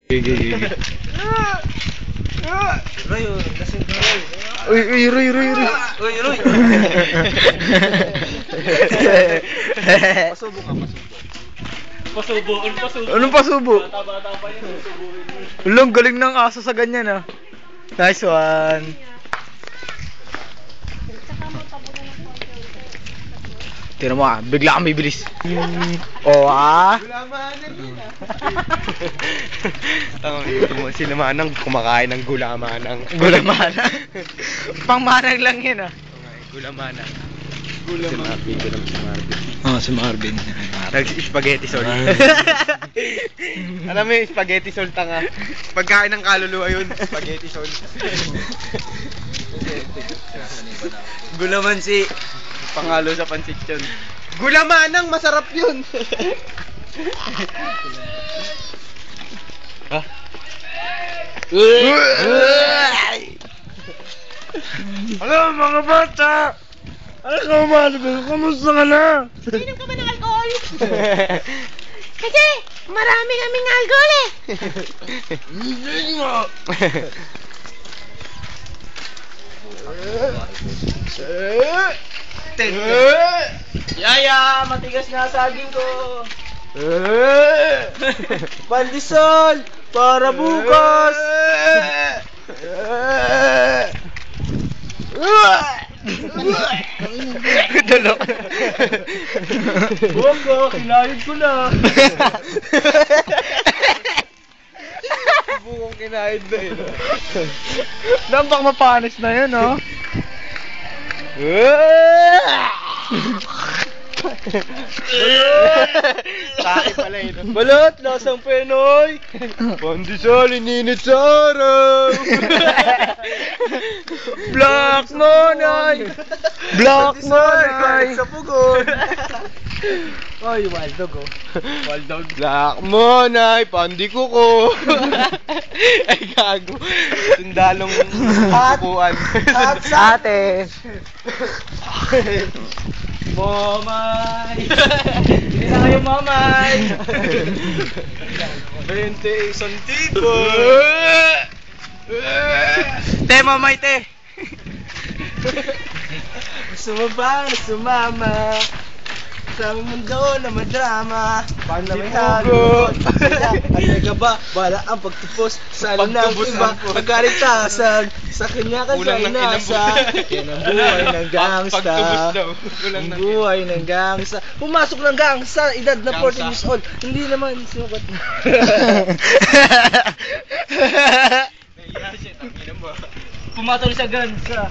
Roy, lasing ka Roy. Roy. Roy. Pasubo ka, pasubo. Anong pasubo? Bata-bata pa yun, susubuhin mo. Ulong, galing ng aso sa ganyan ah. Nice one. Tira mo ah, bigla kang bibilis. Oh ah. Gulamanan yun ah. Si Manang kumakain ng gulamanang. Gulamanang? Pangmanang lang yun ah. Gulamanang. Si Marvin. Nag-spaghetti sol. Alam mo yung spaghetti sol tanga. Pagkain ng kaluluwa yun, spaghetti sol. Gulamansi. Pangalo sa pansit yun. Gulamanang masarap yun. Ha? Hello mga bata! Ano ka Marvin? Kamusta ka na? Inom ka ba ng alcohol? Kasi marami kaming alcohol eh. Hindi nga! Yaya, matigas na saging ko. Pandesal para bukas. Dalok. Huwag ko, kinayod ko na. Bukong kinayod na yun. Nampak mapanis na yun, oh. Tae pala yun. Balot, lasang Penoy. Pandesal, ininit sa araw. Black Monay! Black Monay! Sa pugon. Oy, wild dog, oh. Wild dog. Black Monay, pandi ko. Ay, gago. Sundalong upuan. At sa ate! Momay! Hindi na kayo mamay! 20 isang tipo! Te, mamay, te! Gusto mo ba na sumama sa mundo na madrama? Paano may hagot? Ano ka ba? Bala ang pagtupos sa alam ng iba. Pagkarintasan sa kanya ka sa inasa. Yan ang buhay ng gangsta. Ang buhay ng gangsta. Pumasok ng gangsta, edad na 14 years old. Hindi naman sinukat mo. Pumatol sa gangsta.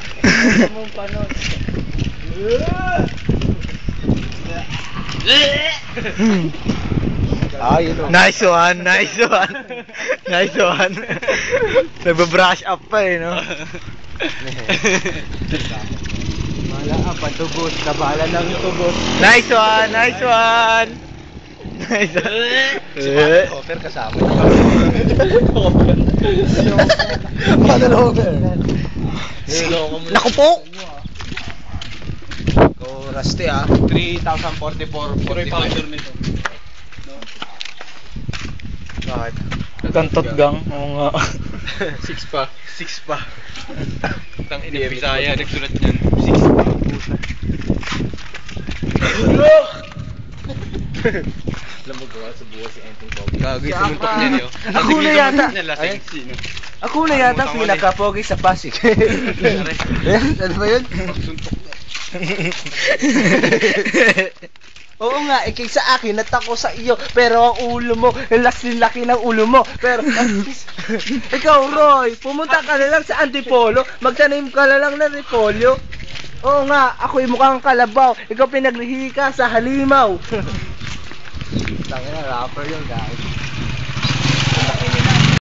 Mong panon. Nice one, nice one. Nice one. Nagbe-brush up pa eh, no? Mala ang patubos, kabala ng tubos. Nice one, nice one. Nice one. Hopper kasama. Paano Homer? Naku po! Oh, Rusty ah. 3,044. nito. Bakit? Kantot gang. Oo nga. 6 pa. Tang ina Bisaya nagsulat niyan. 6 pa. Alam mo gawa sa buwas si Enteng Pogi. Gagawin sa muntok niya niyo. Ako na yata. Sino? Ako na yata pinaka-pogi sa Pasig. Ano ba yun? Oo nga, kaysa akin, natako sa iyo. Pero ang ulo mo, ang laki ng ulo mo. Pero, ikaw Roy, pumunta ka na lang sa Antipolo, magtanim ka na lang ng repolyo. Oo nga, ako'y mukhang kalabaw. Ikaw pinagrihi ka sa halimaw. Tangina, rapper yun guys.